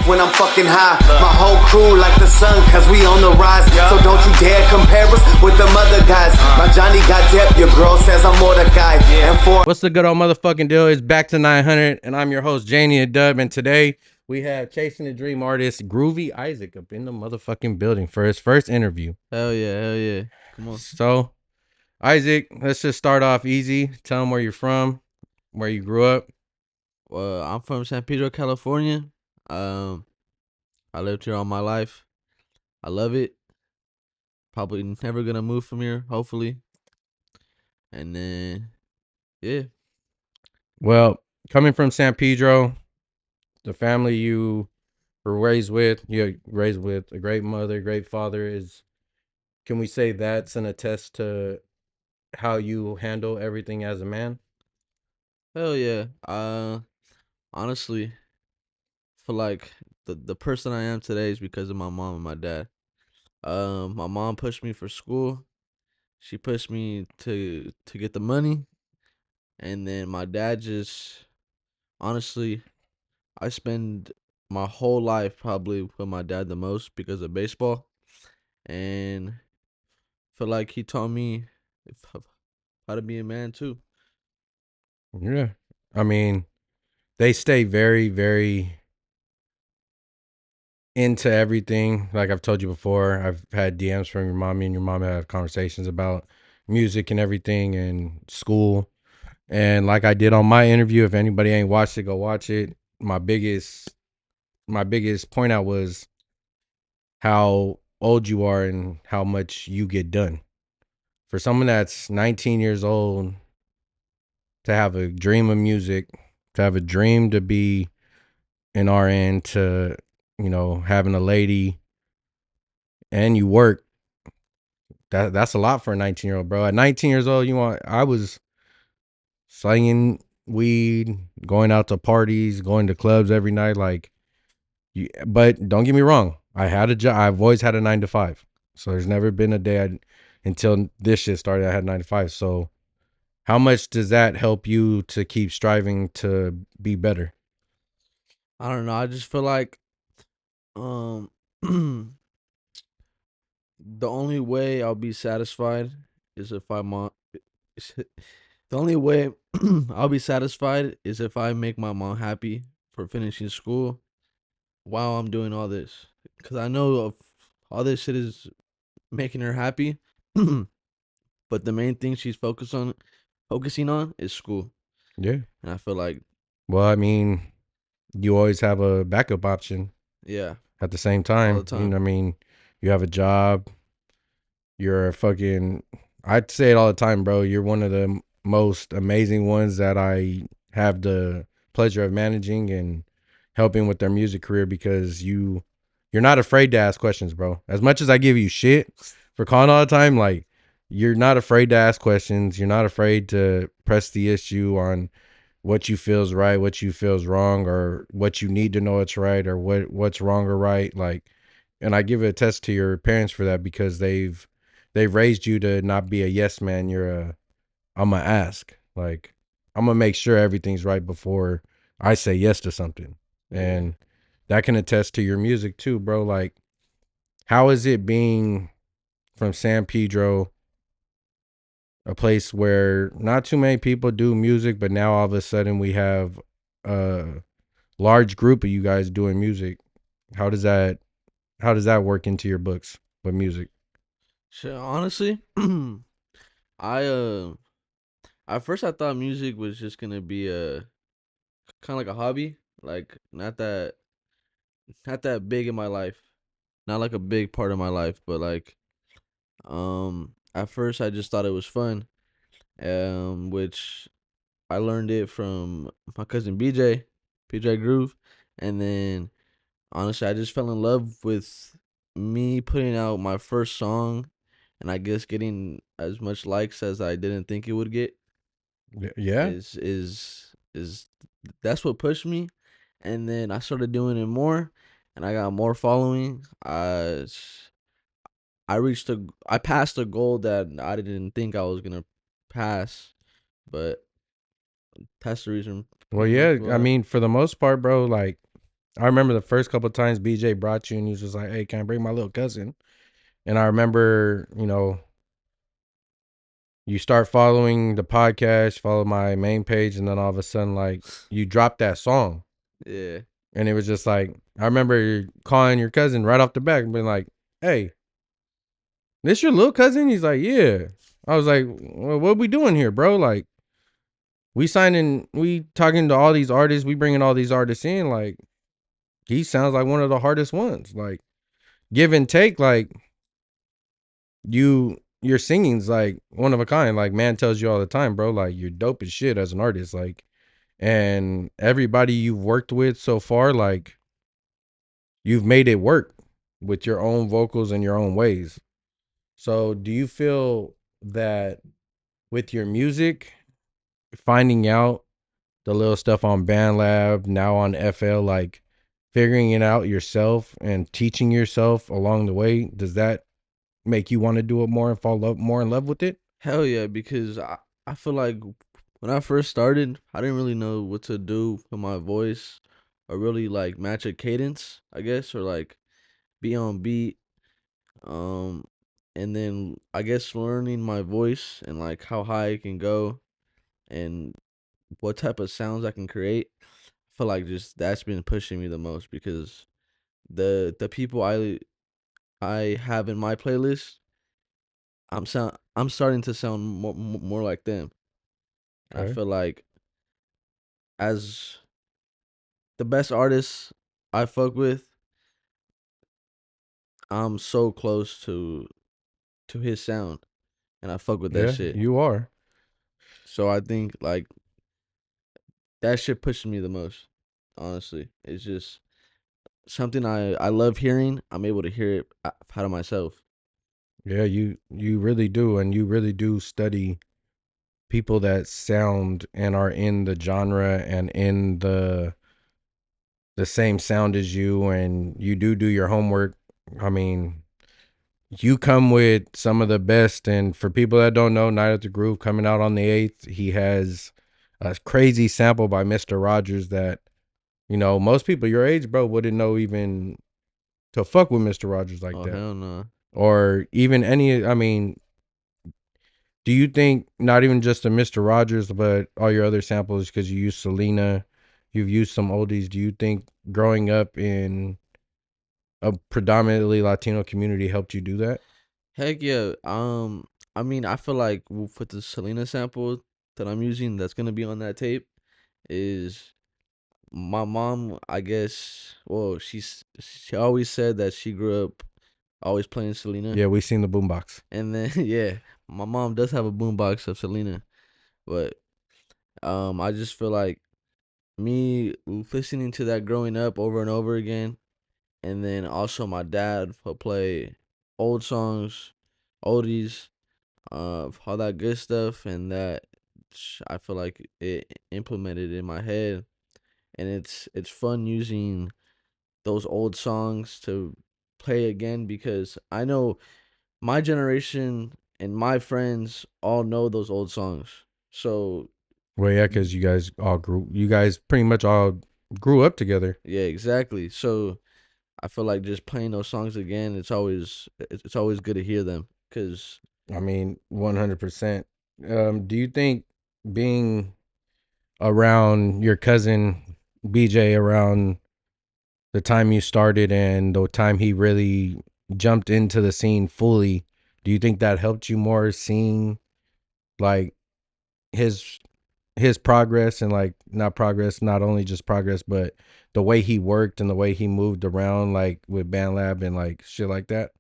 when I'm fucking high. My whole crew like the sun, cause we on the rise. So don't you dare compare us with them other guys. My Johnny got depth, your girl says I'm Mordecai. And for What's the good old motherfucking deal? It's back to 900, and I'm your host, Janie and Dub, and today we have Chasing the Dream artist, Groovy Isaac, up in the motherfucking building for his first interview. Hell yeah. Come on. So, Isaac, let's just start off easy. Tell him where you're from, where you grew up. Well, I'm from San Pedro, California. I lived here all my life. I love it. Probably never gonna move from here, hopefully. And then, yeah. Well, coming from San Pedro, the family you were raised with, you're raised with a great mother, great father. Can we say that's an attest to how you handle everything as a man? Hell yeah. Honestly, feel like the person I am today is because of my mom and my dad. My mom pushed me for school. She pushed me to get the money, and then my dad just honestly I spend my whole life probably with my dad the most because of baseball, and feel like he taught me how to be a man too. Yeah. I mean, they stay very, very into everything. Like I've told you before, I've had DMs from your mommy and your mom have conversations about music and everything and school. And like I did on my interview, if anybody ain't watched it, go watch it. My biggest point out was how old you are and how much you get done. For someone that's 19 years old to have a dream of music, to have a dream to be an RN, to having a lady and you work, that's a lot for a 19-year-old, bro. At 19 years old, I was slinging weed, going out to parties, going to clubs every night, like but don't get me wrong, I had a job. I've always had a 9 to 5. So there's never been a day until this shit started I had 9 to 5. So how much does that help you to keep striving to be better? I don't know. I just feel like um the only way I'll be satisfied is if I mom. The only way I'll be satisfied is if I make my mom happy for finishing school while I'm doing all this. Cause I know of all this shit is making her happy, but the main thing she's focusing on is school. Yeah. And I feel like, Well, I mean, you always have a backup option yeah, at the same all the time. time. I mean, you have a job. You're a I'd say it all the time, bro. You're one of the most amazing ones that I have the pleasure of managing and helping with their music career because you're not afraid to ask questions, bro. As much as I give you shit for calling all the time, like you're not afraid to ask questions. You're not afraid to press the issue on what you feels right, what you feels wrong, or what you need to know it's right, or what's wrong or right. Like, and I give a test to your parents for that because they've raised you to not be a yes man. I'm gonna ask. Like, I'm gonna make sure everything's right before I say yes to something. Yeah. And that can attest to your music too, bro. Like, how is it being from San Pedro, a place where not too many people do music, but now all of a sudden we have a large group of you guys doing music. How does that work into your books with music? Shit, honestly, I at first I thought music was just gonna be a kind of like a hobby, like not that big in my life, not like a big part of my life, but like at first I just thought it was fun, which I learned it from my cousin BJ Groove, and then honestly I just fell in love with me putting out my first song, and I guess getting as much likes as I didn't think it would get Yeah. is that's what pushed me, and then I started doing it more, and I got more following. I passed a goal that I didn't think I was gonna pass, but that's the reason Well, pretty much yeah. I why. mean, for the most part, bro, like I remember the first couple of times BJ brought you and he was just like, "Hey, can I bring my little cousin?" And I remember, you start following the podcast, follow my main page, and then all of a sudden, like, you dropped that song. Yeah. And it was just like, I remember calling your cousin right off the back and being like, "Hey, this your little cousin?" He's like, "Yeah." I was like, "Well, what we doing here, bro? Like, we talking to all these artists, we bringing all these artists in. Like, he sounds like one of the hardest ones. Like, give and take, like, your singing's like one of a kind. Like, man tells you all the time, bro, like, you're dope as shit as an artist. Like, and everybody you've worked with so far, like, you've made it work with your own vocals and your own ways. So do you feel that with your music, finding out the little stuff on BandLab, now on FL, like figuring it out yourself and teaching yourself along the way, does that make you want to do it more and more in love with it? Hell yeah, because I feel like when I first started, I didn't really know what to do for my voice or really like match a cadence, I guess, or like be on beat. Um, and then I guess learning my voice and like how high it can go and what type of sounds I can create. I feel like just that's been pushing me the most because the people I have in my playlist, I'm starting to sound more like them. And I Okay. feel like as the best artists I fuck with, I'm so close to his sound, and I fuck with that Yeah, shit. you are. So I think like that shit pushes me the most. Honestly, it's just something I love hearing. I'm able to hear it out of myself. Yeah, you really do, and you really do study people that sound and are in the genre and in the same sound as you, and you do your homework. I mean, you come with some of the best, and for people that don't know, Night at the Groove coming out on the 8th, he has a crazy sample by Mr. Rogers that, most people your age, bro, wouldn't know even to fuck with Mr. Rogers like Oh that. hell no. Or even I mean, do you think not even just the Mr. Rogers, but all your other samples, because you use Selena, you've used some oldies, do you think growing up in a predominantly Latino community helped you do that? Heck yeah. I mean, I feel like with the Selena sample that I'm using, that's gonna be on that tape, is my mom. I guess. Well, she always said that she grew up always playing Selena, Yeah, we seen the boombox. and then yeah, my mom does have a boombox of Selena, but I just feel like me listening to that growing up over and over again, and then also my dad will play old songs, oldies, all that good stuff, and that I feel like it implemented in my head, and it's fun using those old songs to play again because I know my generation and my friends all know those old songs. So Well, yeah, because you guys pretty much all grew up together. yeah, exactly. So I feel like just playing those songs again, it's always good to hear them because I mean, 100%. Do you think being around your cousin BJ around the time you started and the time he really jumped into the scene fully, do you think that helped you more seeing like his his progress and like not progress, not only just progress, but the way he worked and the way he moved around like with BandLab and like shit like that?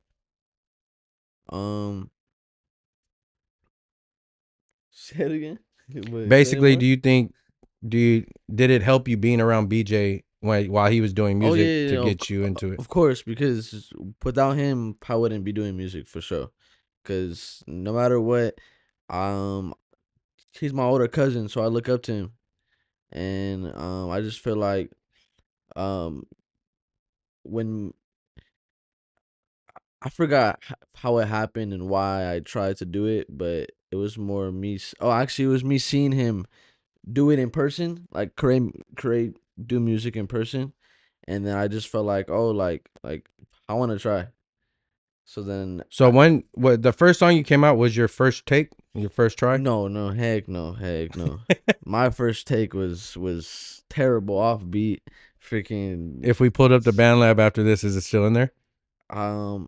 um say it again. Wait, say it Basically, more. do you think did it help you being around BJ while he was doing Oh yeah, music yeah, to yeah, get you into it? of course, because without him, I wouldn't be doing music for sure. Cause no matter what, um, he's my older cousin, so I look up to him, and I just feel like um, when I forgot how it happened and why I tried to do it, but it was more me. Oh, actually, it was me seeing him do it in person, like do music in person, and then I just felt like, oh, like I want to try. So then, So what the first song you came out was your first take, your first try? no, no, heck no, heck no. My first take was terrible, offbeat, freaking. If we pulled up the band lab after this, is it still in there?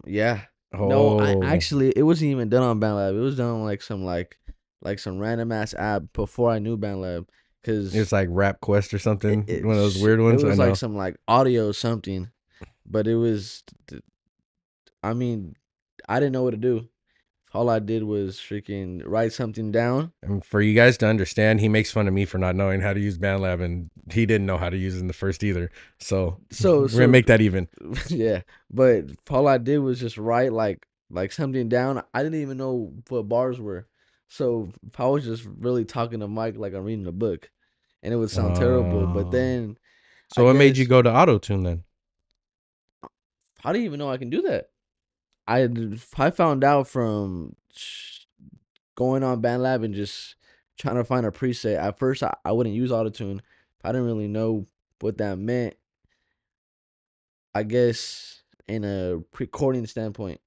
Yeah. No, I Oh, actually it wasn't even done on BandLab. It was done on like some random ass app before I knew BandLab, cause it's like Rap Quest or it something, it, one of those sh- weird it ones. I was like know. some like audio something, but it was. I mean, I didn't know what to do. All I did was freaking write something down. And for you guys to understand, he makes fun of me for not knowing how to use BandLab, and he didn't know how to use it in the first either. So So we're gonna so make that even. yeah, but all I did was just write like something down. I didn't even know what bars were, so I was just really talking to Mike like I'm reading a book, and it would sound terrible. But Oh, then so I what made you guess go to auto tune then? I didn't even know I can do that. I found out from going on BandLab and just trying to find a preset. At first, I wouldn't use autotune. I didn't really know what that meant. I guess in a recording standpoint.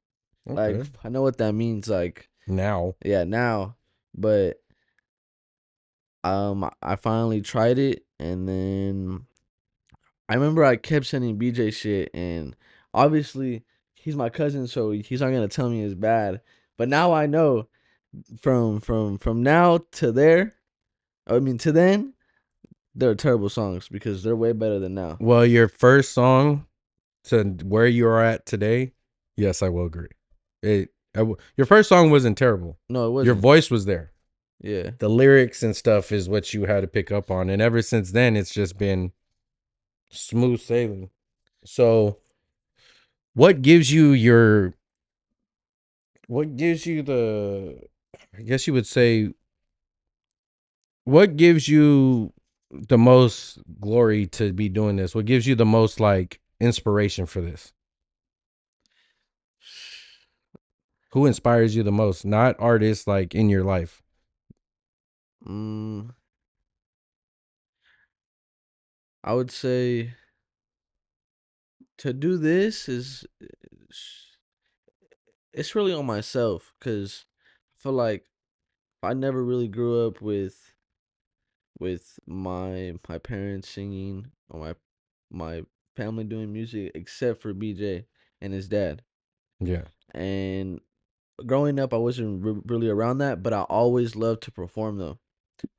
Like Okay, I know what that means, like now yeah, now. But I finally tried it, and then I remember I kept sending BJ shit, and obviously he's my cousin, so he's not gonna tell me it's bad. But now I know from now to there, I mean to then, they're terrible songs because they're way better than now. well, your first song to where you are at today, yes, I will agree. Your first song wasn't terrible. No, it Your wasn't. voice was there. Yeah. The lyrics and stuff is what you had to pick up on, and ever since then, it's just been smooth sailing. So, what gives you your? What gives you the? I guess you would say, what gives you the most glory to be doing this? What gives you the most like inspiration for this? Who inspires you the most? Not artists like in your life. Mm, I would say to do this is it's really on myself because I feel like I never really grew up with my parents singing or my family doing music except for BJ and his dad. Yeah. And growing up, I wasn't really around that, but I always loved to perform though.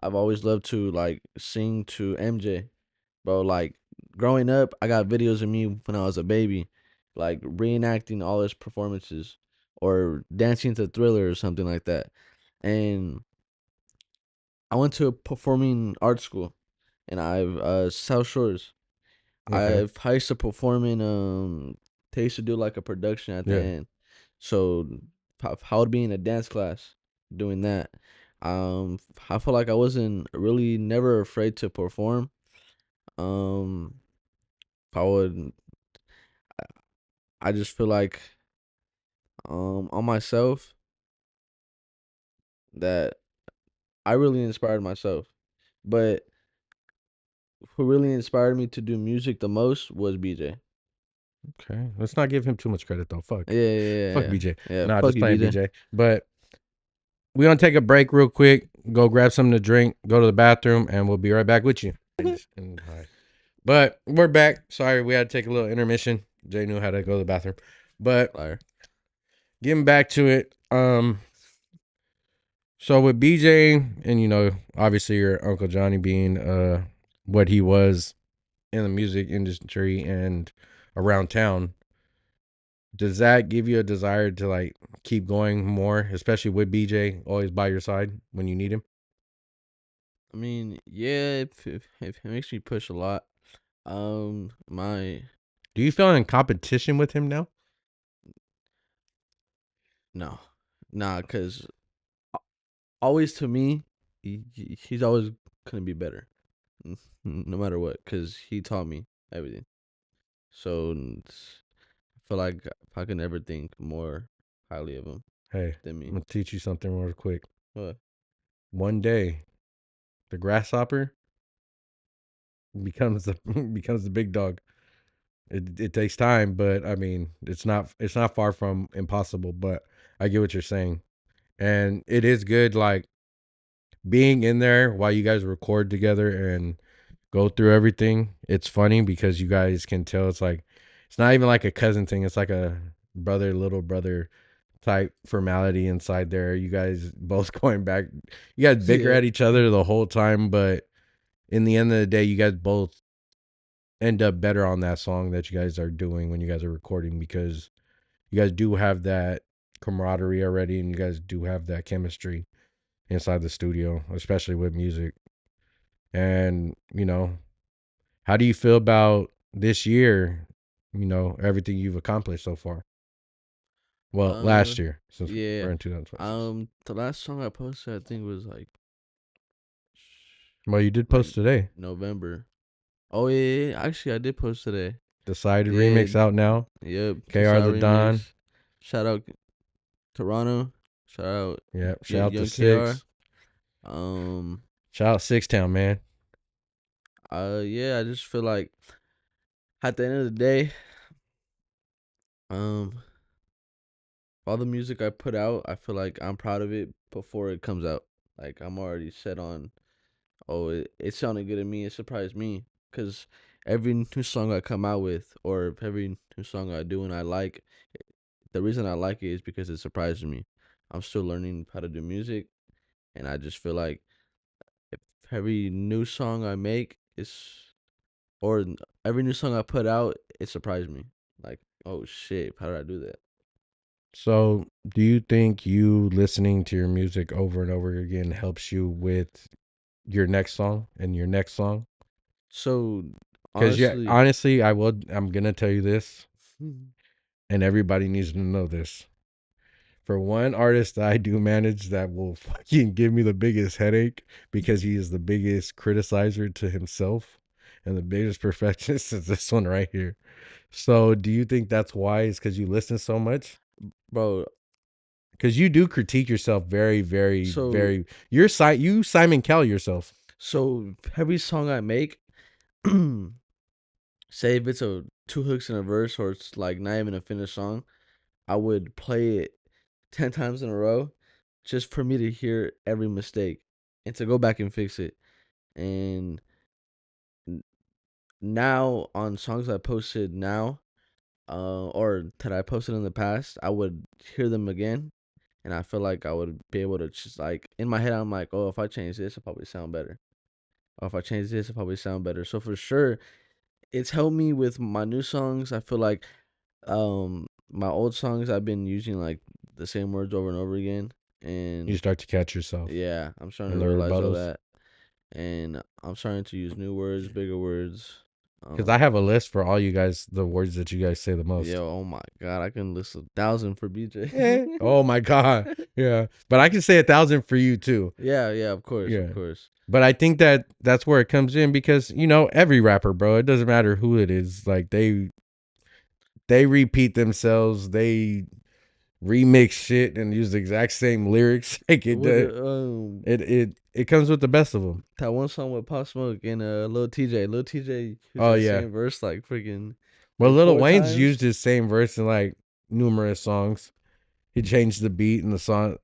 I've always loved to like sing to MJ, bro. Like growing up, I got videos of me when I was a baby, like reenacting all his performances or dancing to Thriller or something like that. And I went to a performing arts school, and I've South Shores. Okay. I used to perform in they used to do like a production at the Yeah. end. So I would be in a dance class doing that. I feel like I wasn't really never afraid to perform. Um I would I just feel like on myself that I really inspired myself. But who really inspired me to do music the most was BJ. Okay. Let's not give him too much credit though. Fuck. Yeah, yeah, yeah, Fuck yeah. BJ. Yeah, Nah, fuck just you, playing BJ. BJ. But we gonna take a break real quick. Go grab something to drink. Go to the bathroom, and we'll be right back with you. All right. But we're back. Sorry, we had to take a little intermission. Jay knew how to go to the bathroom. But Liar. getting back to it. So with BJ, and obviously your Uncle Johnny being what he was in the music industry and around town, does that give you a desire to like keep going more, especially with BJ always by your side when you need him? I mean, yeah, it makes me push a lot. My Do you feel in competition with him now? no, nah, cause always to me, he's always gonna be better, no matter what, cause he taught me everything. So I feel like if I can ever think more highly of him Hey, than I'm me. gonna teach you something real quick. What? One day, the grasshopper becomes the becomes the big dog. It takes time, but I mean, it's not far from impossible. But I get what you're saying, and it is good. Like being in there while you guys record together and go through everything. It's funny because you guys can tell it's like it's not even like a cousin thing. It's like a brother, little brother type formality inside there. You guys both going back. You guys bicker Yeah. at each other the whole time, but in the end of the day, you guys both end up better on that song that you guys are doing when you guys are recording because you guys do have that camaraderie already and you guys do have that chemistry inside the studio, especially with music. And, how do you feel about this year? Everything you've accomplished so far. Well, Uh, last year, since yeah. we're in 2026. The last song I posted, I think was Well, you did like post today. November. Oh yeah. Actually, I did post today. The side remix Did. out now. Yep. The KR Side the Don. remix. Shout out Toronto. Shout out Yep. Shout out to Young KR. Six. Um. Shout out Six Town, man. Yeah. I just feel like at the end of the day, um, all the music I put out, I feel like I'm proud of it before it comes out. Like I'm already set on. Oh, it sounded good to me. It surprised me because every new song I come out with, or every new song I do and I like, the reason I like it is because it surprises me. I'm still learning how to do music, and I just feel like if every new song I make is, or every new song I put out, it surprised me. Like, oh shit, how did I do that? So, do you think you listening to your music over and over again helps you with your next song and your next song? So Because yeah, honestly, honestly, I'm gonna tell you this, and everybody needs to know this. For one artist that I do manage that will fucking give me the biggest headache because he is the biggest criticizer to himself and the biggest perfectionist is this one right here. So, do you think that's why? Is because you listen so much? bro. Because you do critique yourself very, very, So very. You Simon Cowell yourself. so every song I make, say if it's a two hooks in a verse or it's like not even a finished song, I would play it 10 times in a row just for me to hear every mistake and to go back and fix it. And n- now on songs I posted now, or that I posted in the past, I would hear them again, and I feel like I would be able to just like in my head, I'm like, oh, if I change this, it'll probably sound better. Or if I change this, it'll probably sound better. So for sure, it's helped me with my new songs. I feel like my old songs I've been using like the same words over and over again, You and start to catch yourself yeah, I'm starting in to the realize all rebuttals. that, and I'm starting to use new words, bigger words. Because I have a list for all you guys, the words that you guys say the most. Yo, oh my god, I can list 1,000 for BJ. Oh my God. Yeah. But I can say 1,000 for you too. Yeah, yeah, of course, of Yeah. course. But I think that that's where it comes in because, every rapper, bro, it doesn't matter who it is. Like they repeat themselves. They remix shit and use the exact same lyrics. Like it With does. the It comes with the best of them. that one song with Pop Smoke and Lil TJ using Oh the yeah. same verse like freaking Well, like Lil four Wayne's times. used his same verse in like numerous songs. He changed the beat and the song.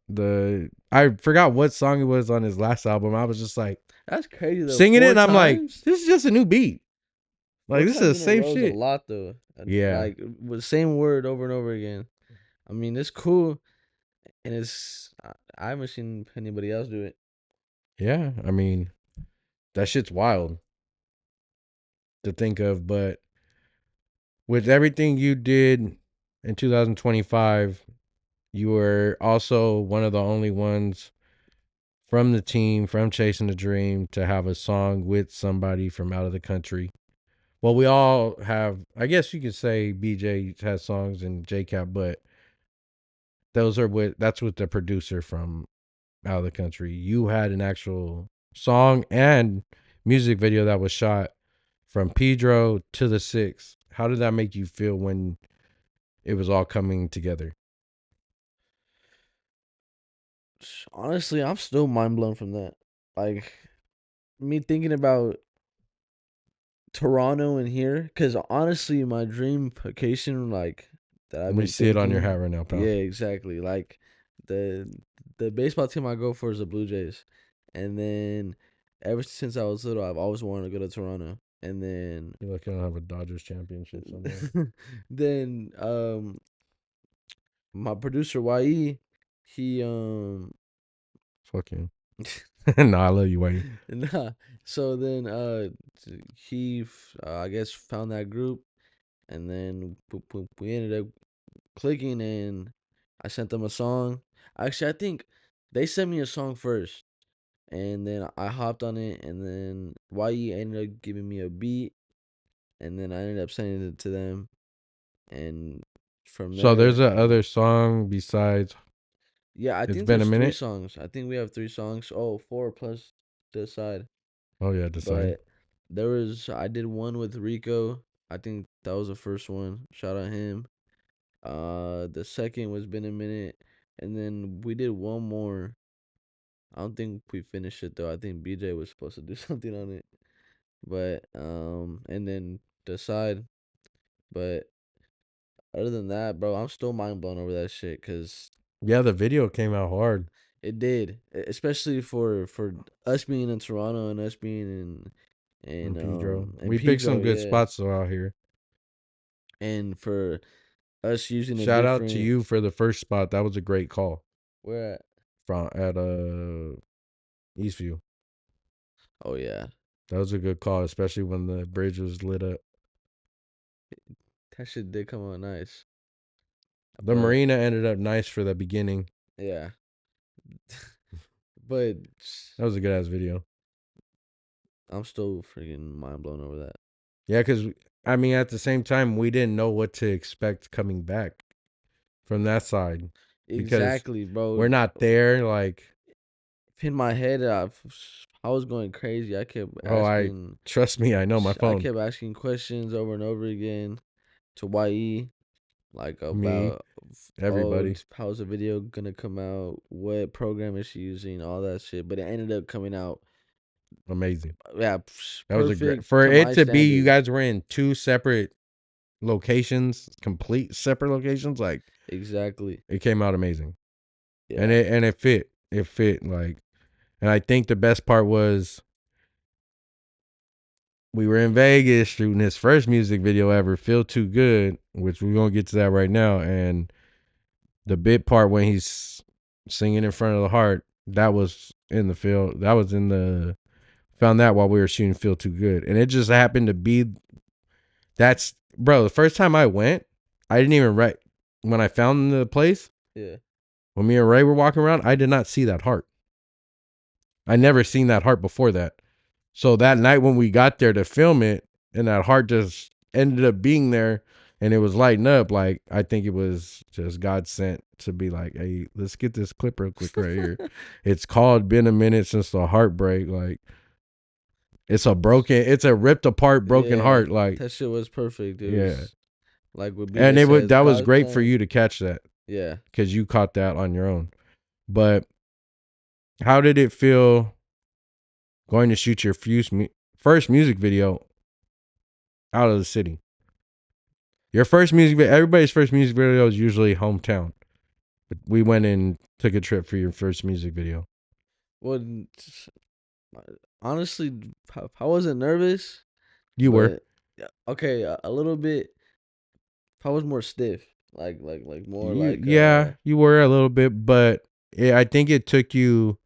I forgot what song it was on his last album. I was just like That's crazy though. singing it, Four and I'm like, times. this is just a new beat. Four Like this is times the in a same row is a shit. lot though. Yeah, Like with the same word over and over again. I mean, it's cool, and I haven't seen anybody else do it. yeah. I mean, that shit's wild to think of. But with everything you did in 2025, you were also one of the only ones from the team from Chasing the Dream to have a song with somebody from out of the country. Well, we all have. I guess you could say BJ has songs and JCap, but that's with the producer from out of the country. You had an actual song and music video that was shot from Pedro to the Six. How did that make you feel when it was all coming together? Honestly, I'm still mind blown from that. Like me thinking about Toronto and here, because honestly, my dream vacation, like that I've We been see it on your hat thinking. right now, pal. Yeah, exactly. Like the the baseball team I go for is the Blue Jays, and then ever since I was little, I've always wanted to go to Toronto, and then You're lucky I don't have a Dodgers championship somewhere. then my producer YE, he Fuck you. No, I love you, Wayne. nah. So then he I guess found that group, and then we ended up clicking, and I sent them a song. Actually, I think they sent me a song first, and then I hopped on it, and then YE ended up giving me a beat, and then I ended up sending it to them, and from So there's there, a other song besides yeah, I It's think Been a there's three Minute? songs. I think we have three songs. Oh, four plus this side. Oh yeah, Decide. But there was I did one with Rico. I think that was the first one. Shout out him. The second was Been a Minute, and then we did one more. I don't think we finished it though. I think BJ was supposed to do something on it, but and then Decide. But other than that, bro, I'm still mind blown over that shit because Yeah, the video came out hard it did, especially for us being in Toronto and us being in Pedro. in We picked some Pedro, good yeah, spots though out here. and for us using a Shout out to different you for the first spot. That was a great call where at? from at Eastview. Oh yeah, That was a good call, especially when the bridge was lit up. that shit did come out nice, The but marina ended up nice for the beginning. yeah, but That was a good ass video. I'm still freaking mind blown over that. Yeah, because I mean, at the same time, we didn't know what to expect coming back from that side because Exactly, bro. we're not there. Like, In my head, I was going crazy. oh, I trust me, I know my I phone. kept asking questions over and over again to YE, like Me, about, oh, everybody, how's the video gonna come out? What program is she using? All that shit. But it ended up coming out, amazing. yeah, That was a great perfect for to it my to be. You standard. guys were in two separate locations, complete separate locations. Like, Exactly. it came out amazing, and Yeah. it fit. It fit like, and I think the best part was we were in Vegas shooting his first music video ever, Feel Too Good, which we're gonna get to that right now. And the bit part when he's singing in front of the heart, that was in the field. That was in the found that while we were shooting Feel Too Good. And it just happened to be that's bro, the first time I went, I didn't even write when I found the place, Yeah. when me and Ray were walking around, I did not see that heart. I never seen that heart before that. So that night when we got there to film it, and that heart just ended up being there and it was lighting up, like I think it was just God sent to be like, hey, let's get this clip real quick right here. It's called Been a Minute Since the Heartbreak. Like it's a ripped apart broken Yeah. heart. Like, That shit was perfect. It yeah. was like what And BJ it was says, that was God's great for plan. you to catch that Yeah. because you caught that on your own. But how did it feel going to shoot your first music video out of the city? Your first music video, everybody's first music video is usually hometown. But we went and took a trip for your first music video. Well, honestly, I wasn't nervous, You were. but yeah, okay, a little bit. I was more stiff, like more like You were a little bit, but I think it took you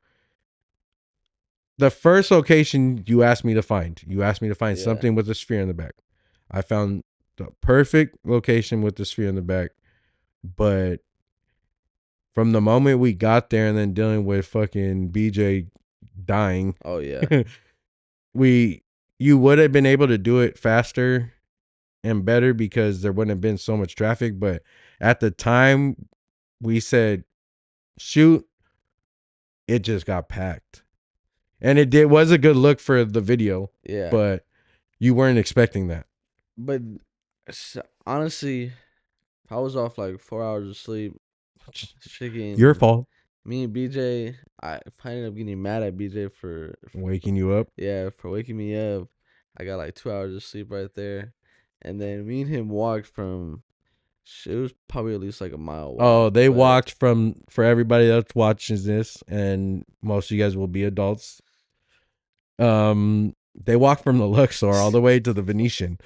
the first location you asked me to find. You asked me to find yeah. something with a sphere in the back. I found the perfect location with the sphere in the back, but from the moment we got there and then dealing with fucking BJ dying, Oh yeah, we you would have been able to do it faster and better because there wouldn't have been so much traffic. But at the time we said shoot, it just got packed. And was a good look for the video, yeah. but you weren't expecting that. But honestly, I was off like 4 hours of sleep. Your Chicken. fault. Me and BJ, I ended up getting mad at BJ for Waking you up. yeah, for waking me up. I got like 2 hours of sleep right there, and then me and him walked from. It was probably at least like a mile walk. Oh, they But walked from, for everybody that's watching this, and most of you guys will be adults. They walked from the Luxor all the way to the Venetian.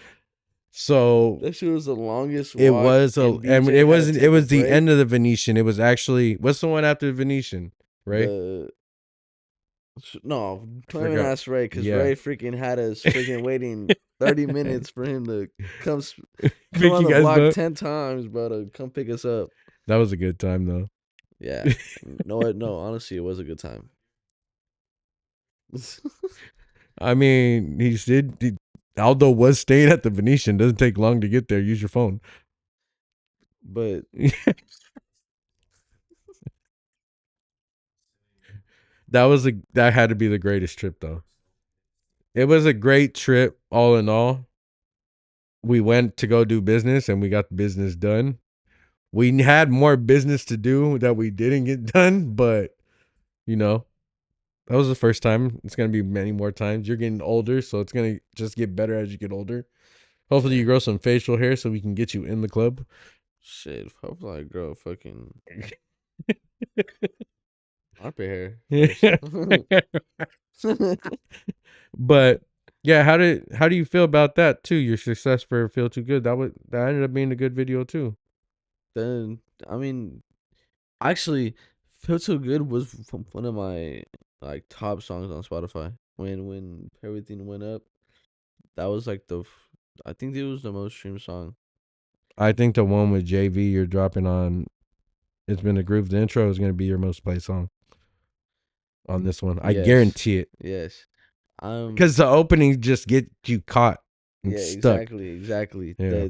So that shit was the longest it walk, was and and BJ it had to wasn't. It take a was the break. end of the Venetian. It was actually, what's the one after the Venetian? Right? The no, I don't even forgot. ask Ray, because Yeah, Ray freaking had us freaking waiting 30 minutes for him to come come pick on you the guys block up. 10 times, bro, to come pick us up. That was a good time though. Yeah, no, honestly, it was a good time. I mean, Aldo was staying at the Venetian. Doesn't take long to get there. Use your phone. But That had to be the greatest trip though. It was a great trip all in all. We went to go do business and we got the business done. We had more business to do that we didn't get done, but you know, that was the first time. It's gonna be many more times. You're getting older, so it's gonna just get better as you get older. Hopefully, yeah, you grow some facial hair so we can get you in the club. shit, hopefully I grow fucking armpit hair first. But yeah, how do you feel about that too? Your success for Feel Too Good. That ended up being a good video too. Then I mean, actually, "Feel So Good" was from one of my like top songs on Spotify. When everything went up, that was like I think it was the most streamed song. I think the one with JV you're dropping on It's Been a Groove. The intro is gonna be your most played song on this one. I Yes, guarantee it. yes. Because the opening just get you caught and Yeah, stuck. exactly. Yeah.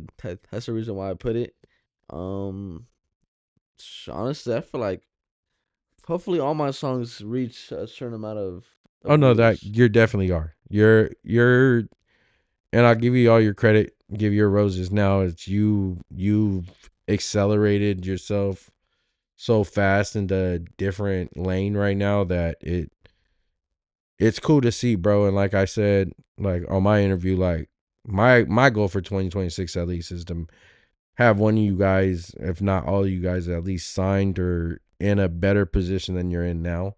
That's the reason why I put it. Um, honestly, I feel like hopefully all my songs reach a certain amount Oh of no, that views. you definitely are. You're and I'll give you all your credit, give your roses now. It's you've accelerated yourself so fast into a different lane right now that it's cool to see, bro. And like I said, like on my interview, like my goal for 2026 at least is to have one of you guys, if not all of you guys, at least signed or in a better position than you're in now.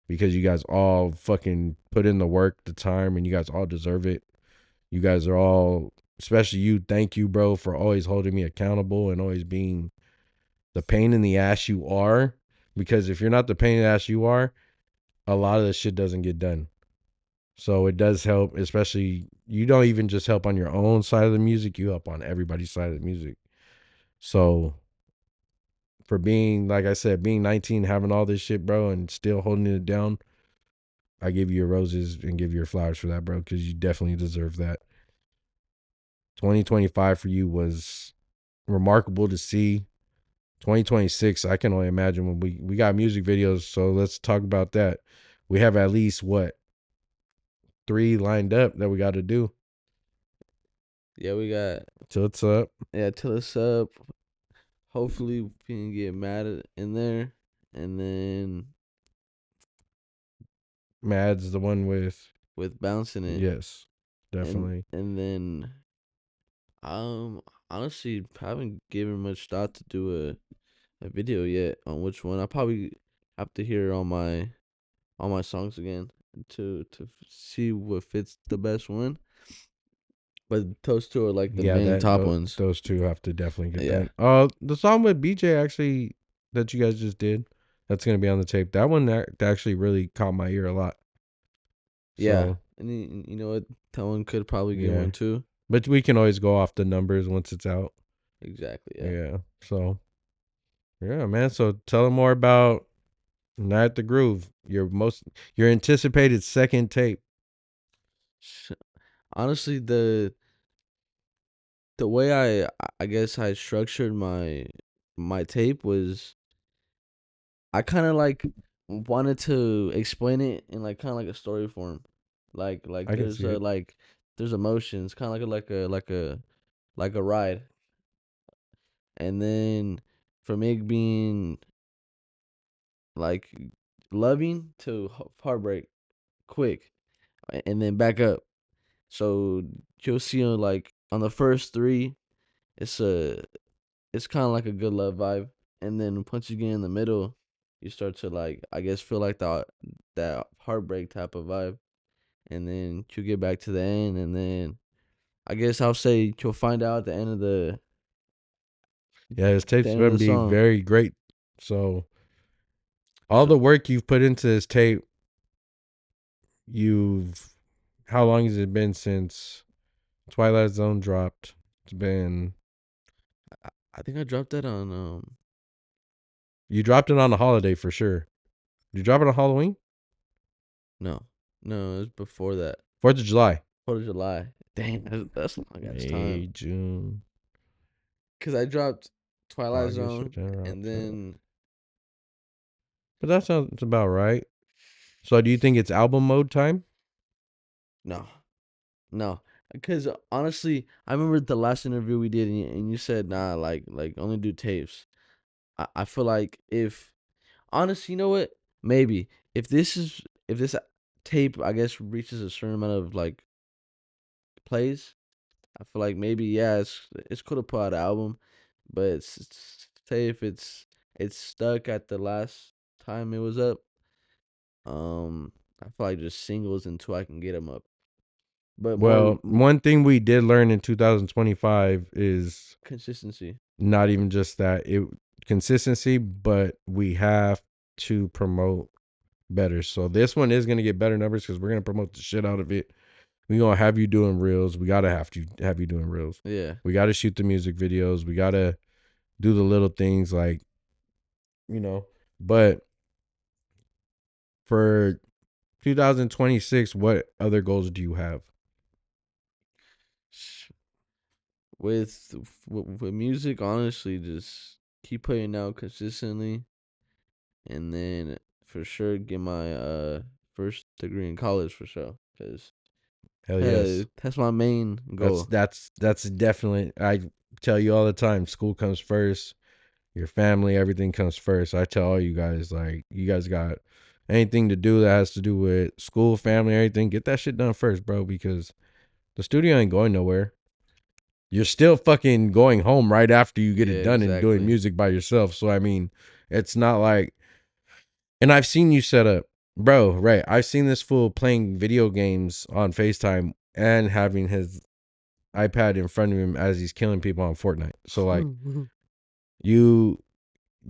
Because you guys all fucking put in the work, the time, and you guys all deserve it. You guys are all, especially you, thank you, bro, for always holding me accountable and always being the pain in the ass you are. Because if you're not the pain in the ass you are, a lot of this shit doesn't get done. So it does help, especially you don't even just help on your own side of the music, you help on everybody's side of the music. So for being, like I said, being 19, having all this shit, bro, and still holding it down, I give you your roses and give you your flowers for that, bro, because you definitely deserve that. 2025 for you was remarkable to see. 2026, I can only imagine when we got music videos, so let's talk about that. We have at least what 3 lined up that we got to do. Yeah, we got Till it's up. till it's up. Hopefully, we can get mad in there, and then Mad's the one with bouncing it, yes, and definitely. and then honestly haven't given much thought to do a video yet on which one. I probably have to hear all my songs again to see what fits the best one. But those two are like the Yeah, main top ones. those two have to definitely get Yeah. done. The song with BJ actually that you guys just did, that's gonna be on the tape. That one that actually really caught my ear a lot. Yeah. So And you know what? That one could probably get yeah, one too. but we can always go off the numbers once it's out. Exactly. Yeah. Yeah. So yeah, man. So tell them more about Night at the Groove. Your anticipated second tape. Sh- Honestly, the way I guess I structured my tape was I kind of like wanted to explain it in like kind of like a story form. Like I can see it. there's emotions, kind of like a ride. And then from it being like loving to heartbreak quick and then back up. So you'll see on like on the first three, it's a it's kind of like a good love vibe, and then once you get in the middle, you start to like I guess feel like that heartbreak type of vibe, and then you get back to the end, and then I guess I'll say you'll find out at the end of Yeah, his tape's the gonna be song. very great. So all So the work you've put into this tape, you've how long has it been since Twilight Zone dropped? It's been I think I dropped that on you dropped it on a holiday for sure. Did you drop it on Halloween? no it was before that, 4th of July. 4th of July. Dang, that's a long ass May, time. June, Cause I dropped Twilight August, Zone, September, and October. then But that sounds about right. So do you think it's album mode time? no, no. Because honestly, I remember the last interview we did, and you said nah, like only do tapes. I feel like if honestly, you know what? Maybe if this tape, I guess, reaches a certain amount of like plays, I feel like maybe yeah, it's cool to put out an album, but say if it's stuck at the last time it was up, I feel like just singles until I can get them up. But more Well, one thing we did learn in 2025 is consistency. not even just that it consistency, but we have to promote better. So this one is gonna get better numbers because we're gonna promote the shit out of it. We gonna have you doing reels. We gotta have you doing reels. Yeah. We gotta shoot the music videos. We gotta do the little things like But for 2026, what other goals do you have? With with music, honestly, just keep putting out consistently, and then for sure get my first degree in college for sure, cause Hell yes. that's my main That's goal. that's that's definitely. I tell you all the time, school comes first. Your family, everything comes first. I tell all you guys, like, you guys got anything to do that has to do with school, family, everything, get that shit done first, bro, because the studio ain't going nowhere. You're still fucking going home right after you get it Yeah, done and doing exactly. music by yourself. So I mean, it's not like, and I've seen you set up, bro. Right, I've seen this fool playing video games on FaceTime and having his iPad in front of him as he's killing people on Fortnite. So like, you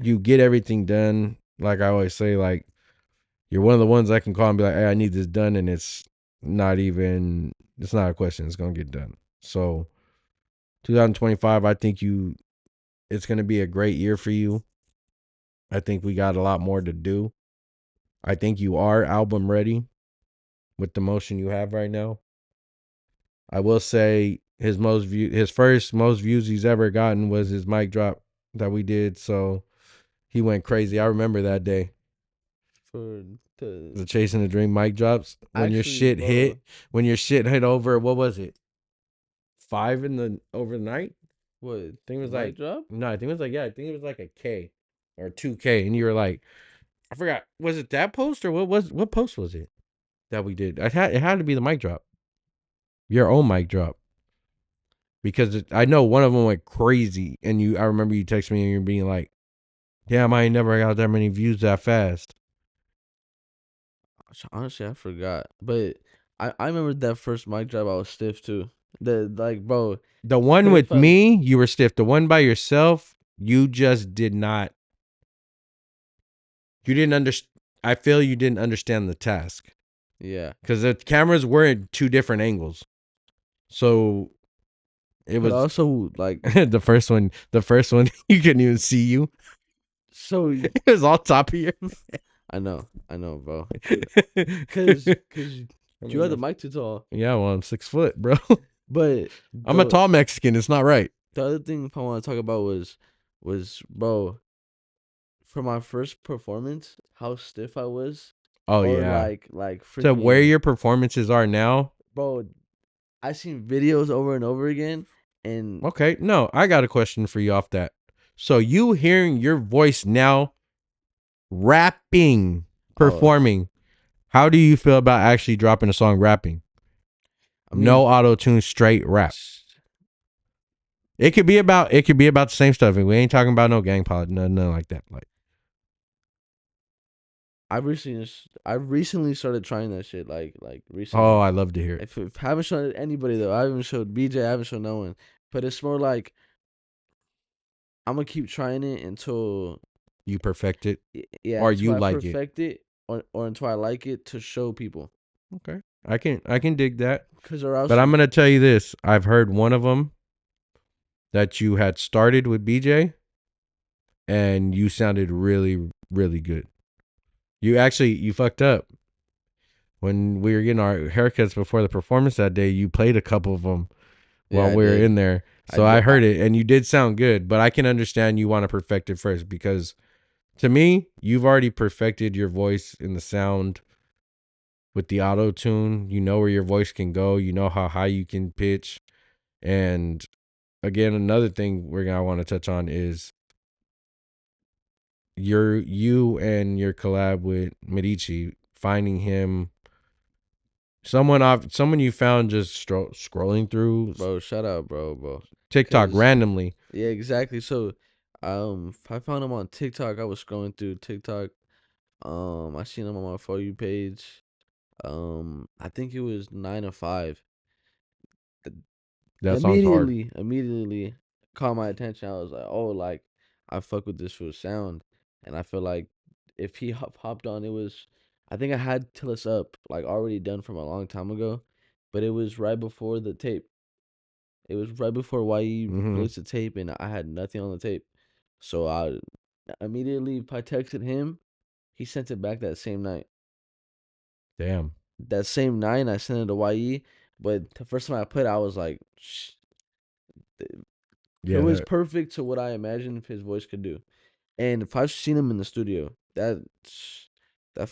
you get everything done. Like I always say, like, you're one of the ones I can call and be like, hey, I need this done, and it's not a question. It's gonna get done. So 2025, I think it's gonna be a great year for you. I think we got a lot more to do. I think you are album ready with the motion you have right now. I will say his first most views he's ever gotten was his mic drop that we did. So he went crazy. I remember that day. For The the Chasing the Dream mic drops. actually, bro, When your shit hit over, what was it? 5 in the overnight? what I think it the was mic like, drop? no, I think it was like, yeah, I think it was like a K or 2K. And you were like, I forgot. Was it that post or what post was it that we did? It had to be the mic drop. Your own mic drop. Because I know one of them went crazy. And I remember you texting me and you're being like, damn, I ain't never got that many views that fast. Honestly, I forgot, but I remember that first mic drop. I was stiff too. The like, bro, The one couldn't with find. me, you were stiff. The one by yourself, you just did not. You didn't understand. I feel you didn't understand the task Yeah, because the cameras were in two different angles. So it but was also like the first one. The first one, you couldn't even see you. so. It was all top of your. I know, bro. I Cause you had the mean, mic too tall. yeah, well, I'm 6 foot, bro. But I'm a the tall Mexican. It's not right. the other thing I want to talk about was bro, for my first performance, how stiff I was, Oh or yeah. like To where freaking your performances are now. bro. I seen videos over and over again, and Okay, no, I got a question for you off that. So you hearing your voice now, rapping, oh, performing, how do you feel about actually dropping a song rapping? I mean, No auto tune, straight rap. It could be about the same stuff. And we ain't talking about no gang pod, nothing like that. Like, I recently started trying that shit. Like oh, recently. I love to hear it. If I haven't shown it anybody though, I haven't showed BJ. I haven't shown no one. But it's more like I'm gonna keep trying it until You perfect it, yeah, or until you I like it. perfect it, or until I like it to show people. Okay, I can dig that. Cause or else, But I'm gonna tell you this: I've heard one of them that you had started with BJ, and you sounded really, really good. You fucked up when we were getting our haircuts before the performance that day. You played a couple of them yeah, while I we were did. in there, so I heard it, and you did sound good. But I can understand you want to perfect it first because, to me, you've already perfected your voice in the sound with the auto tune. You know where your voice can go. You know how high you can pitch, and again, another thing we're gonna want to touch on is you and your collab with Medici, finding him someone you found just scrolling through Bro, shout out, bro. TikTok Cause randomly. yeah, exactly. So, I found him on TikTok. I was scrolling through TikTok. I seen him on my For You page. I think it was 9 to 5. That song's hard. Immediately caught my attention. I was like, oh, like I fuck with this for sound, and I feel like if he hopped on, it was. I think I had Till It's Up like already done from a long time ago, but it was right before the tape. It was right before YE Mm-hmm. released the tape, and I had nothing on the tape, so I immediately I texted him. He sent it back that same night. Damn. That same night, I sent it to YE, but the first time I put it, I was like, it Yeah, was that perfect to what I imagined his voice could do. And if I've seen him in the studio, that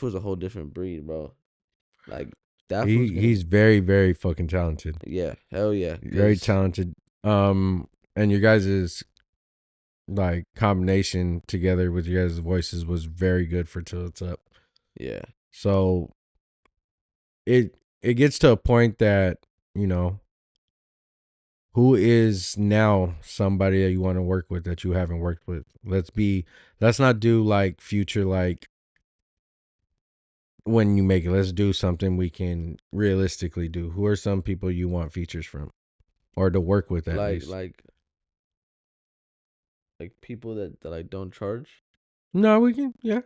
was a whole different breed, bro. Like that was gonna, he's very, very fucking talented. yeah, hell yeah, Very cause talented. And your guys' like combination together with your guys' voices was very good for Till It's Up. yeah, So it gets to a point that, you know, who is now somebody that you want to work with that you haven't worked with? Let's not do like future, like when you make it. Let's do something we can realistically do. Who are some people you want features from or to work with at like least? like like people that I don't charge. No, we can, yeah,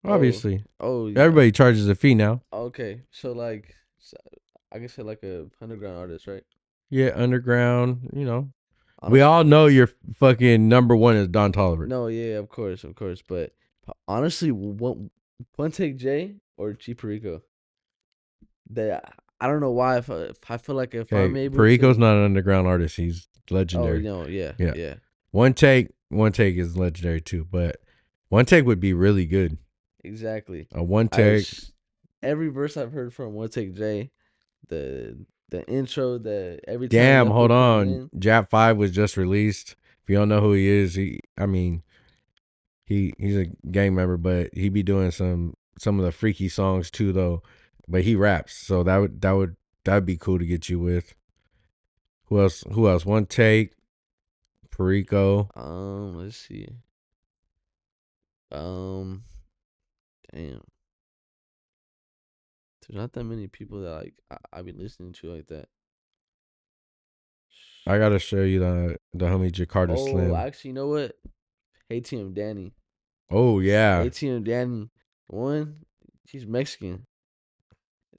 Oh, obviously. oh, yeah. Everybody charges a fee now. Okay, so like, I can say like a underground artist, right? Yeah, underground, you know. We Honestly, all know your fucking number one is Don Tolliver. no, yeah, of course, but honestly, one take J or G Perico. That I don't know why. If I feel like if I'm Okay, able Perico's to, not an underground artist. He's oh legendary. no, yeah, Yeah. yeah, One take is legendary too, but one take would be really good. exactly. A one I take. every verse I've heard from one take J, the intro, the every time Damn, Left hold would come on. in, Jap 5 was just released. If you don't know who he is, he's a gang member, but he be doing some of the freaky songs too though. But he raps, so that'd be cool to get you with. Who else? One take, Perico. let's see, damn, there's not that many people that like I be listening to like that. I gotta show you the homie Jakarta Oh, Slim. actually, you know what? ATM Danny. Oh yeah. ATM Danny. One, he's Mexican.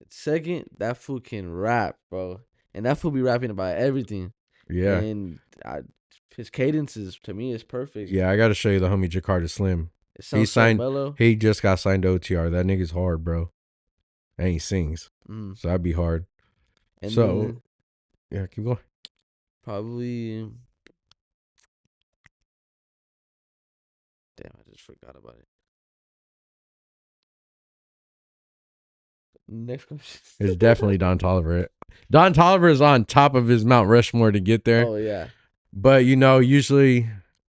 Second, that fool can rap, bro. And that fool be rapping about everything. Yeah. And his cadence is, to me, is perfect. Yeah, I gotta show you the homie Jakarta Slim. It sounds so mellow. He just got signed to OTR. That nigga's hard, bro. And he sings. Mm. So that'd be hard. And So then yeah, keep going. probably, damn, I just forgot about it. Next question. It's definitely Don Tolliver. Don Tolliver is on top of his Mount Rushmore to get there. Oh, yeah. But you know, usually,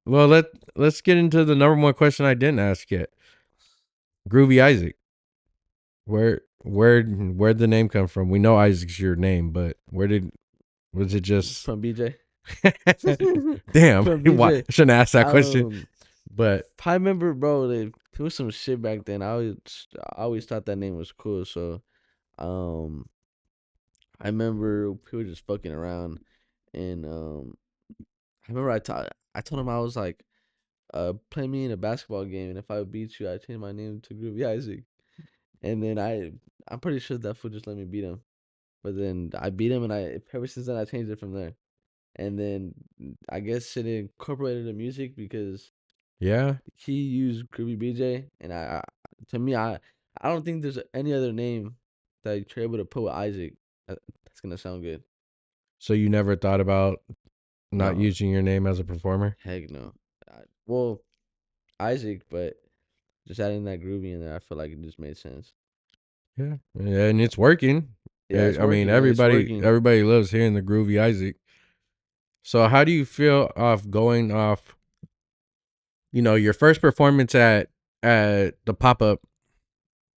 well, let's get into the number one question I didn't ask yet. Groovy Isaac. where'd the name come from? We know Isaac's your name, but was it just From BJ. damn, From why BJ. I shouldn't ask that question. But I remember, bro. There was some shit back then. I always thought that name was cool. So, um, I remember we were just fucking around, and I remember I told him I was like, play me in a basketball game, and if I beat you, I change my name to Groovy Isaac. And then I'm pretty sure that fool just let me beat him. But then I beat him, and ever since then I changed it from there. And then I guess it incorporated the music because yeah, he used Groovy BJ, and to me, I don't think there's any other name that you're able to put with Isaac that's gonna sound good. so you never thought about not No, using your name as a performer? heck no. Well, Isaac, but just adding that Groovy in there, I feel like it just made sense. Yeah, and it's working. Yeah, it's I mean, working, man. It's working. everybody loves hearing the groovy Isaac. So how do you feel off going off? You know, your first performance at the pop up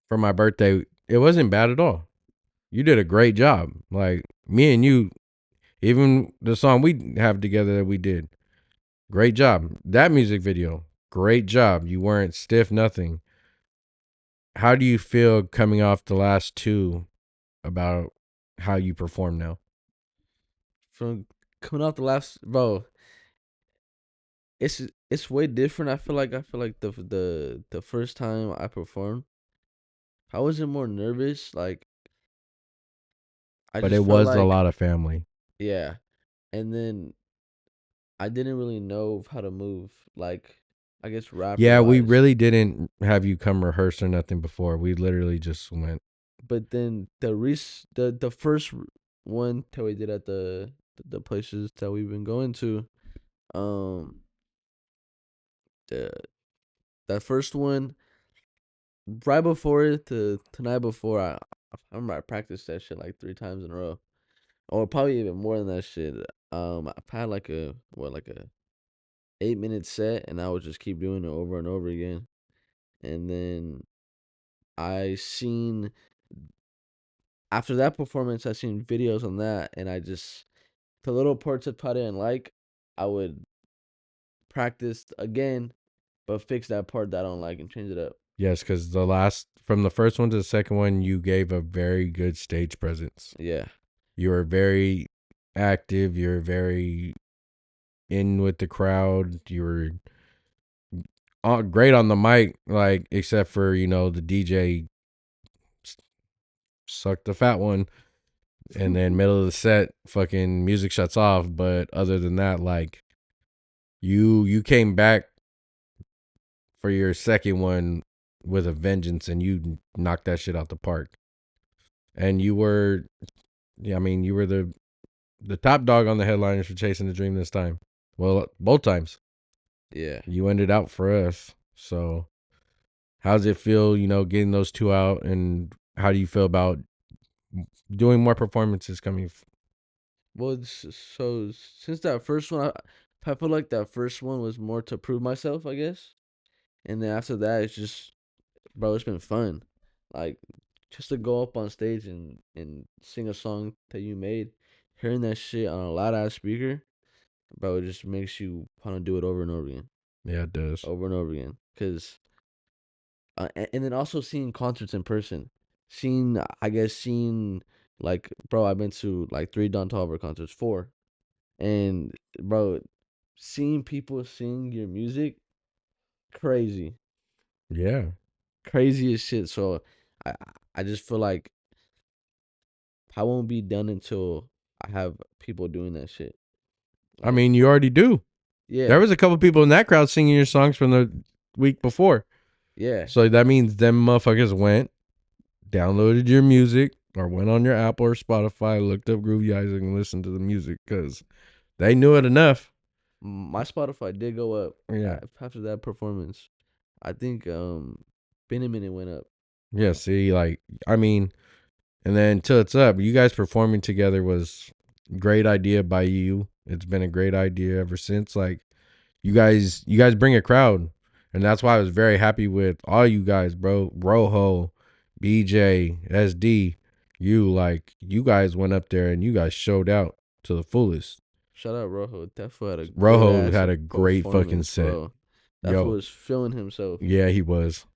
for my birthday, it wasn't bad at all. You did a great job. Like me and you, even the song we have together that we did, great job. That music video, great job. You weren't stiff, nothing. How do you feel coming off the last two about how you perform now? From coming off the last, bro, it's way different. I feel like the first time I performed, I wasn't more nervous. Like I But just it felt was a like, lot of family. yeah. And then I didn't really know how to move, like I guess rapper Yeah, we wise. really didn't have you come rehearse or nothing before. We literally just went. But then the first one that we did at the places that we've been going to, um, the that first one right before it, the night before, I remember I practiced that shit like 3 times in a row, or probably even more than that shit. I've had like a 8 minute set, and I would just keep doing it over and over again. And then I seen after that performance, I seen videos on that, and I just the little parts that I didn't like, I would practice again, but fix that part that I don't like and change it up. Yes, because from the first one to the second one, you gave a very good stage presence. Yeah. You were very active. You were very in with the crowd. You were great on the mic, like except for the DJ sucked the fat one, and then middle of the set, fucking music shuts off. But other than that, like you came back for your second one with a vengeance, and you knocked that shit out the park. And you were, yeah, I mean, you were the top dog on the headliners for Chasing the Dream this time. Well, both times Yeah. you ended out for us. So, how's it feel, getting those two out, and how do you feel about doing more performances coming? Well, so since that first one, I feel like that first one was more to prove myself, I guess. And then after that, it's just, bro, it's been fun. Like, just to go up on stage and sing a song that you made, hearing that shit on a loud ass speaker, bro, it just makes you want to do it over and over again, Yeah, it does. over and over again. Cause, and then also seeing concerts in person, seeing like, bro, I've been to like 3 Don Tolliver concerts, 4, and bro, seeing people sing your music, crazy, Yeah. crazy as shit. So, I I just feel like I won't be done until I have people doing that shit. I Like, mean, you already do. There yeah, was a couple people in that crowd singing your songs from the week before. yeah. So that means them motherfuckers went, downloaded your music, or went on your Apple or Spotify, looked up Groovy Isaac, and listened to the music because they knew it enough. My Spotify did go up Yeah. after that performance. I think Been a Minute went up. Yeah. See, like, I mean, and then till it's up, you guys performing together was great idea by you. It's been a great idea ever since. Like, you guys bring a crowd. And that's why I was very happy with all you guys, bro. Rojo, BJ, SD, you guys went up there and you guys showed out to the fullest. Shout out Rojo. That fool had a good Rojo ass had a great fucking performance, set. bro. That fool Yo, was feeling himself. yeah, he was.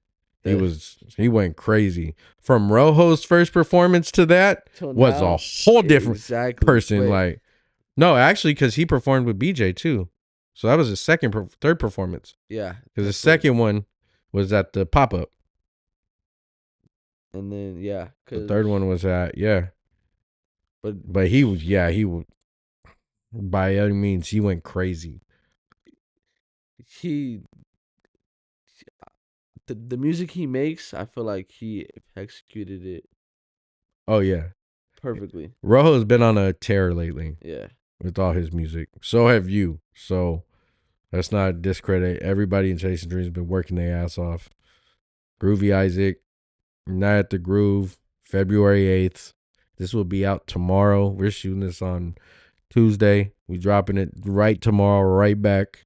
That- He went crazy. From Rojo's first performance to that till was now, a whole different exactly. person. Wait, Like, no, actually, because he performed with BJ too. So that was his third performance. yeah. Because the that's what- second one was at the pop up. and then yeah, The third one was at But he was by any means he went crazy. he the music he makes, I feel like he executed it Oh yeah, perfectly. Rojo's been on a tear lately Yeah. with all his music. So have you. So let's not discredit everybody in Chasing Dreams. Been working their ass off. Groovy Isaac, Night at the Groove, February 8th. This will be out tomorrow. We're shooting this on Tuesday. We dropping it right tomorrow, right back.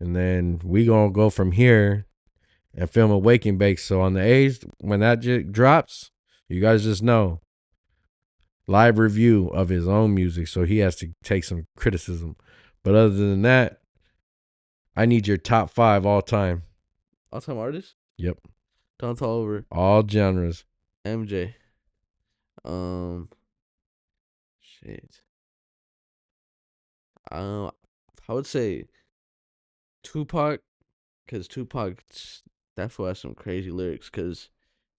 And then we gonna go from here and film a Wake and Bake. So on the 8th, when that drops, you guys just know. Live review of his own music. So he has to take some criticism. But other than that, I need your top 5 all time. All time artist? Yep. Don Toliver. All genres. MJ. Shit. I would say Tupac, because Tupac, that fool has some crazy lyrics. Because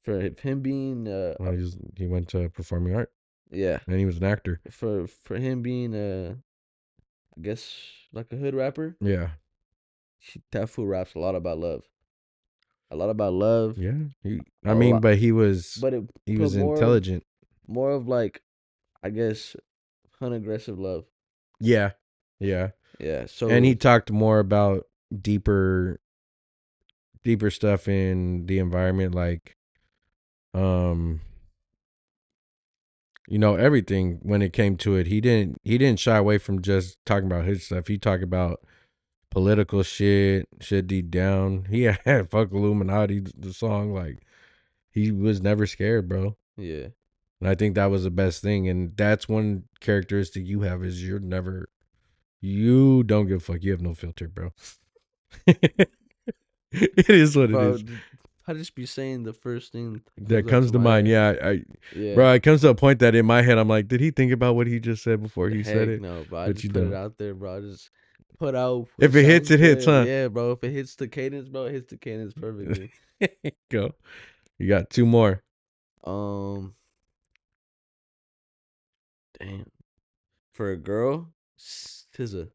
for him being Well, he went to performing art. yeah, And he was an actor. for him being I guess like a hood rapper, Yeah. that fool raps a lot about love. A lot about love. Yeah. A lot. But he was But it he put was more of- intelligent. More of like, I guess, unaggressive love. Yeah. Yeah. Yeah. So And he talked more about deeper stuff in the environment, like everything when it came to it. He didn't shy away from just talking about his stuff. He talked about political shit deep down. He had Fuck Illuminati, the song, like he was never scared, bro. yeah. And I think that was the best thing. And that's one characteristic you have is you don't give a fuck. You have no filter, bro. It is what Bro, it is. I just be saying the first thing That comes to mind. head. Yeah, Yeah. bro, it comes to a point that in my head I'm like, did he think about what he just said before he Heck said it? no, bro. I But just you put it don't. out there, bro. I just put out. If it hits, sounds it hits, good. huh? Yeah, bro. If it hits the cadence, bro, it hits the cadence perfectly. Go. You got 2 more. Damn. For a girl, SZA.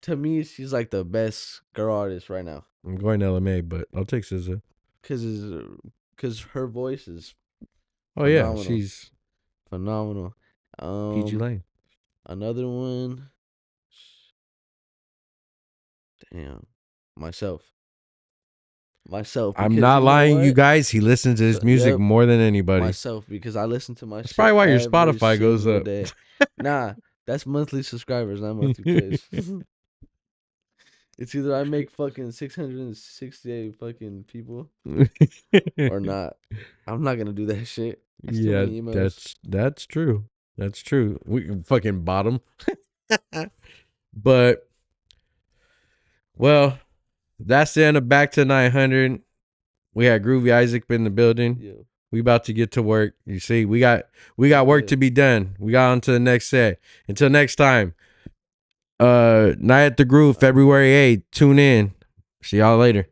To me, she's like the best girl artist right now. I'm going to LMA, but I'll take SZA. Cause her voice is Oh yeah, phenomenal. she's phenomenal. PG Lane. Another one. Damn. Myself. I'm because not you know lying, you what? guys. He listens to his music Yep. more than anybody. Myself, because I listen to my That's shit probably why your every Spotify goes single up. day. Nah, that's monthly subscribers, not monthly plays. It's either I make fucking 668 fucking people or not. I'm not gonna do that shit. I still Yeah, need emails. that's true. That's true. We can fucking bottom. But well, that's the end of Back to 900. We had Groovy Isaac in the building. Yo. We about to get to work. You see, we got work to be done. We got on to the next set. Until next time. Night at the Groove, February 8th. Tune in. See y'all later.